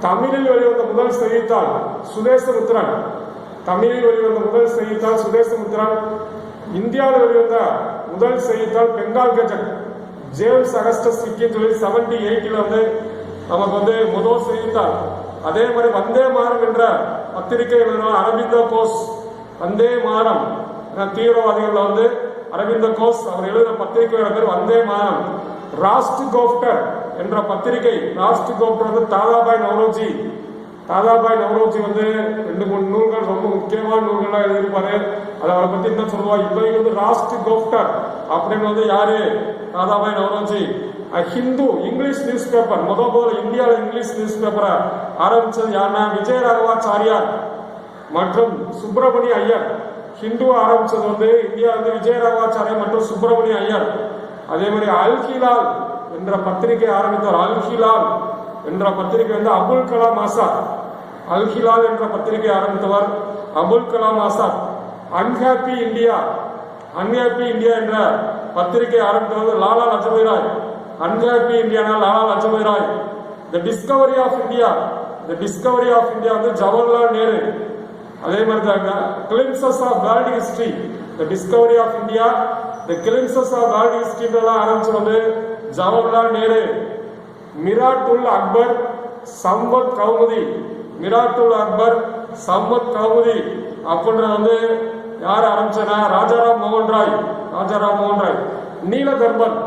[SPEAKER 1] தமிழில் வெளிவந்த முதல் செய்தித்தாள் சுதேசமித்ரன். இந்தியாவில் வெளிவந்த முதல் செய்தித்தாள் Bengal gazette. James Augustus Hicky 1780 வந்து நமக்கு வந்து முதல் செய்தித்தாள். அதே மாதிரி வந்தே மாறம் என்ற பத்திரிகை எழுதினார் அரவிந்த கோஷ். வந்தே மாறம் தீவிரவாதிகள் வந்து அரவிந்த கோஷ் அவர் எழுதின பத்திரிகையோட பேர் வந்தே மாறம். ராஸ்ட் கோப்டர் என்ற பத்திரிகை, ராஸ்ட் கோப்டர் வந்து தாதாபாய் நவ்ரோஜி. தாதாபாய் நவ்ரோஜி வந்து 2-3 நூல்கள் ரொம்ப முக்கியமான நூல்கள்லாம் எழுதியிருப்பாரு. அதை அவரை பத்தி என்ன சொல்லுவா, இப்போ வந்து ராஸ்ட் கோப்டர் அப்படின்னு வந்து யாரு, Dadabhai Naoroji. Hindu English news paper முதல் இந்தியாவில் இங்கிலீஷ் நியூஸ் பேப்பரை ஆரம்பிச்சது யாருன்னா விஜயராகவாச்சாரியார் மற்றும் சுப்பிரமணிய ஐயர். ஹிந்துவை ஆரம்பிச்சது வந்து இந்தியா வந்து விஜயராகவாச்சாரியர் மற்றும் சுப்பிரமணிய ஐயர். அதே மாதிரி அல்ஹிலால் என்ற பத்திரிகை ஆரம்பித்தார். அல்ஹிலால் என்ற பத்திரிகை வந்து அபுல் கலாம் ஆசாத். அல்ஹிலால் என்ற பத்திரிகை ஆரம்பித்தவர் Abul Kalam Azad. Unhappy India, unhappy India என்ற பத்திரிகை ஆரம்பித்தவர் லாலா லஜபதி ராய். அன்ஹாப்பி இந்தியானா Lala Lajpat Rai. The discovery of India, the discovery of India வந்து ஜவஹர்லால் நேரு. அதே மாதிரி தான் glimpses of world history, the discovery of India, the glimpses of world history எல்லாம் ஆரம்பிச்சு வந்து ஜவஹர்லால் நேரு. மிராட்டுல் அக்பர் சம்பத் கௌமுதி, மிராட்டுல் அக்பர் சம்பத் கௌமுதி அப்படின்ற வந்து யார் ஆரம்பிச்சனா ராஜாராம் மோகன் ராய். ராஜாராம் மோகன் ராய். நீலதர்பன்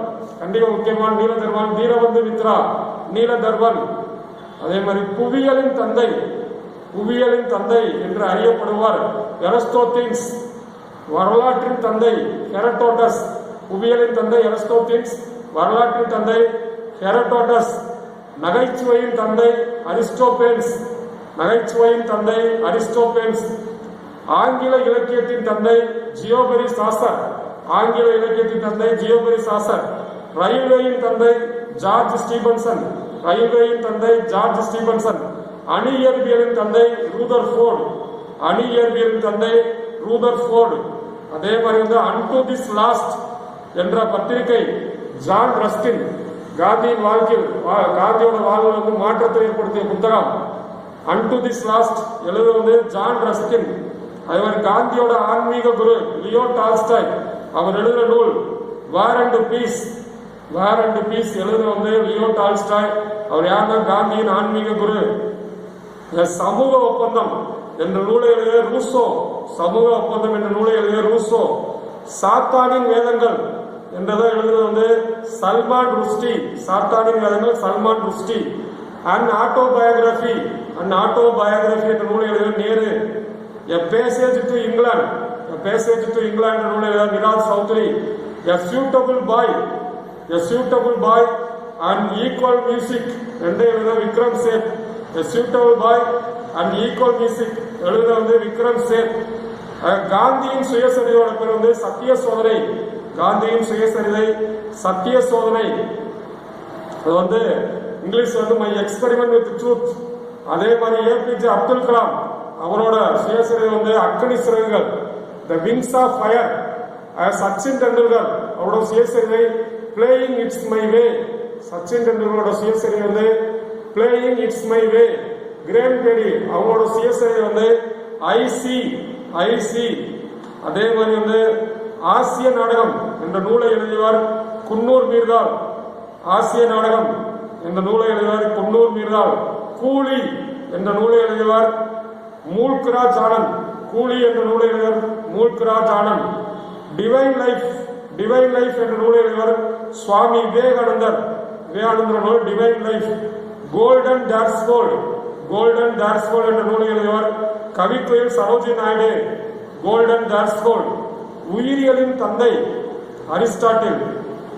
[SPEAKER 1] கண்டிப்பா முக்கியமான நீலதர்பன், தீரபந்து மித்ரா நீலதர்பன். அதே மாதிரி புவியியலின் தந்தை, புவியியலின் தந்தை என்று அறியப்படுவார் எரஸ்டோத்தின்ஸ். வரலாற்றின் தந்தை ஹெரடோட்டஸ். புவியியலின் தந்தை எரஸ்டோத்தின்ஸ், வரலாற்றின் தந்தை ஹெரடோட்டஸ். நகைச்சுவையின் தந்தை அரிஸ்டோபேன்ஸ், நகைச்சுவையின் தந்தை அரிஸ்டோபேன்ஸ். ஆங்கில இலக்கியத்தின் தந்தை ஜியோபரி சாசர், ஆங்கில இலக்கியத்தின் தந்தை ஜியோபரி சாசர். ரயில்வேயின் தந்தை ஜார்ஜ் ஸ்டீபன்சன், ரயில்வேயின் தந்தை ஜார்ஜ் ஸ்டீபன்சன். அணு இயற்பியலின் தந்தை ரூதர் ஃபோர்டு, அணு இயற்பியலின் தந்தை ரூதர் ஃபோர்டு. அதே மாதிரி வந்து அன்டு திஸ் லாஸ்ட் என்ற பத்திரிகை ஜான் ரஸ்கின். காந்தியின் வாழ்க்கையில் காந்தியோட வாழ்வில் வந்து மாற்றத்தை ஏற்படுத்திய புத்தகம் அன்டு திஸ் லாஸ்ட் எழுத வந்து ஜான் ரஸ்கின். அதே மாதிரி காந்தியோட ஆன்மீக குரு லியோ டால்ஸ்டாய் அவர் எழுதின நூல் war and peace, war and peace எழுத வந்து லியோ டால்ஸ்டாய். அவர் யாருன்னா காந்தியின் ஆன்மீக குரு. சமூக ஒப்பந்தம் என்ற நூலை எழுதிய ரூசோ, சமூக ஒப்பந்தம் என்ற நூலை எழுதிய ரூசோ. சாத்தானின் வேதங்கள் என்றதை எழுதுவது வந்து சல்மான் ருஷ்டி, சாத்தானின் வேதங்கள் Salman Rushdie. And autobiography, and autobiography என்ற நூலை எழுதிய Nehru. A passage to England, a passage to England என்ற நூலை எழுதிய Nirad Chaudhuri. A suitable boy, a suitable boy and equal music ரெண்டே எழுத Vikram Seth. A suitable boy and equal music எழுத வந்து விக்ரம் சேத். காந்தியின் சுயசரிதையோட பேர் வந்து சத்திய சோதனை, காந்தியின் சுயசரிதை சத்திய சோதனை. அது வந்து இங்கிலீஷ் வந்து மை எக்ஸ்பெரிமெண்ட் வித் ட்ரூத். அதே மாதிரி ஏபிஜே அப்துல் கலாம் அவரோட சுயசரிதை வந்து அக்னி சிறகுகள், the wings of fire. Sachin Tendulkar அவரோட சுயசரிதை பிளேயிங் இட்ஸ் மை வே. சச்சின் டெண்டுல்கரோட சுயசரிதை வந்து playing it's my way. Kiran Bedi அவங்களோட சுயசரிதை வந்து ஐசி, ஐசி. அதே மாதிரி வந்து ஆசிய நாடகம் என்ற நூலை எழுதியவர் குன்னூர் மீர்தால். ஆசிய நாடகம் என்ற நூலை எழுதியவர் குன்னூர் மீர்தால். கூலி என்ற நூலை எழுதியவர் மூல்க்ராஜ் ஆனந்த். கூலி என்ற நூலை எழுதியவர் Mulk Raj Anand. Divine life, divine life என்ற நூலை எழுதியவர் சுவாமி விவேகானந்தர். விவேகானந்தர் நூல் divine life. Golden threshold, golden threshold என்ற நூலை எழுதியவர் கவிக்குயில் சரோஜி நாயுடு. Golden threshold. உயிரியலின் தந்தை அரிஸ்டாட்டில்,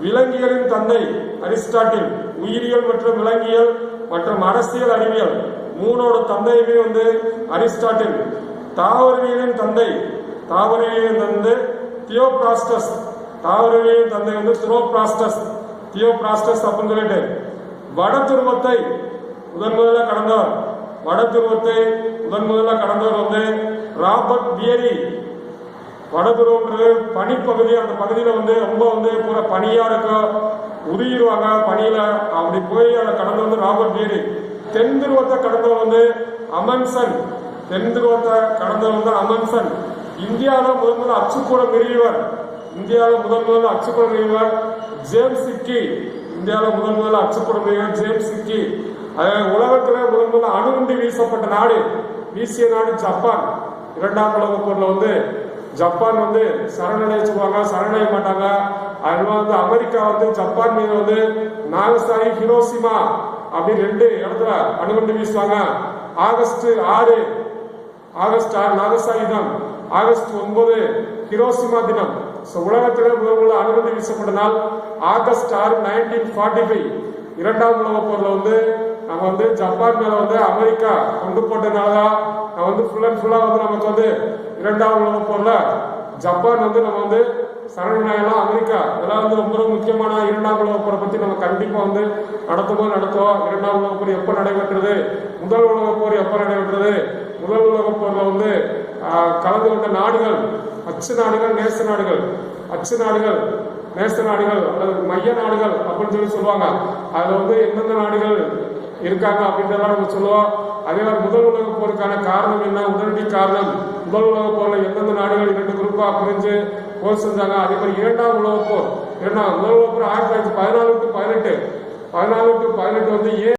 [SPEAKER 1] விலங்கியலின் தந்தை அரிஸ்டாட்டில். உயிரியல் மற்றும் விலங்கியல் மற்றும் அரசியல் அறிவியல் மூணோட தந்தையுமே வந்து அரிஸ்டாட்டில். தாவரவியலின் தந்தை, தாவரவியலின் தந்தை தியோபிராஸ்டஸ். தாவரவியலின் தந்தை வந்து தியோபிராஸ்டஸ், தியோபிராஸ்டஸ் அப்படின்னு சொல்லிட்டு. வட துருவத்தை முதல்ல கடந்தவர், வட துருவத்தை முதல்ல கடந்தவர் வந்து ராபர்ட் பியரி. வடதுருவன்றது பனிப்பகுதி, அந்த பகுதியில் வந்து ரொம்ப வந்து பூரா பனியா இருக்கும், உருகிடுவாங்க பனியில. அப்படி போய் அதை கடந்து வந்து ராபர்ட் பியரி. தென் துருவத்தை கடந்தவர் வந்து அமன்சன், தென் துருவத்தை கடந்தவர் வந்து அமன்சன். இந்தியாவில் முதல் அச்சுக்கூடம் நிறுவியவர், இந்தியாவில் முதல் அச்சுக்கூடம் நிறுவியவர் ஜேம்ஸ் சிக்கி. இந்தியாவில் முதல் அச்சுக்கூடம் நிறுவியவர் ஜேம்ஸ் சிக்கி. உலகத்துல முதல் அணுகுண்டு வீசப்பட்ட நாடு, வீசிய நாடு ஜப்பான். இரண்டாம் உலக போர்ல வந்து ஜப்பான் வந்து சரணடைச்சுவாங்க, சரணடைய மாட்டாங்க. அதனால வந்து அமெரிக்கா வந்து ஜப்பான் மீது வந்து நாகசாகி, ஹிரோஷிமா அப்படி 2 இடத்துல அணுகுண்டு வீசுவாங்க. ஆகஸ்ட் 6 நாகசாகி தினம், ஆகஸ்ட் 9 ஹிரோஷிமா தினம். உலகத்திலே முதல் அணுகுண்டு வீசப்பட்ட நாள் ஆகஸ்ட் 6, 1945. இரண்டாம் உலக போர்ல வந்து நம்ம வந்து ஜப்பான் மேல வந்து அமெரிக்கா கொண்டு போட்டதுனாலதான் நம்ம வந்து ஃபுல் அண்ட் ஃபுல்லா வந்து நமக்கு வந்து இரண்டாம் உலக போர்ல ஜப்பான் வந்து நம்ம வந்து சரணடையலாம். அமெரிக்கா இதெல்லாம் வந்து ரொம்ப முக்கியமான இரண்டாம் உலக போரை பத்தி நம்ம கண்டிப்பா வந்து நடத்துவோம். இரண்டாம் உலக போர் எப்ப நடைபெற்றது, முதல் உலக போர் எப்ப நடைபெற்றது, முதல் உலக போர்ல வந்து கலந்து கொண்ட நாடுகள், அச்சு நாடுகள், நேச நாடுகள், அச்சு நாடுகள், நேச நாடுகள் அல்லது மைய நாடுகள் அப்படின்னு சொல்லுவாங்க. அதுல வந்து எந்தெந்த நாடுகள் இருக்காங்க அப்படின்றதெல்லாம் நம்ம சொல்லுவோம். அதே மாதிரி முதல் உலக போருக்கான காரணம் என்ன, உடனடி காரணம், முதல் உலக போர்ல எந்தெந்த நாடுகள் 2 குரூப்பா பிரிஞ்சு போர் செஞ்சாங்க. அதே மாதிரி இரண்டாம் உலக போர், முதல் உலக போர் 1914 to 18 வந்து ஏன்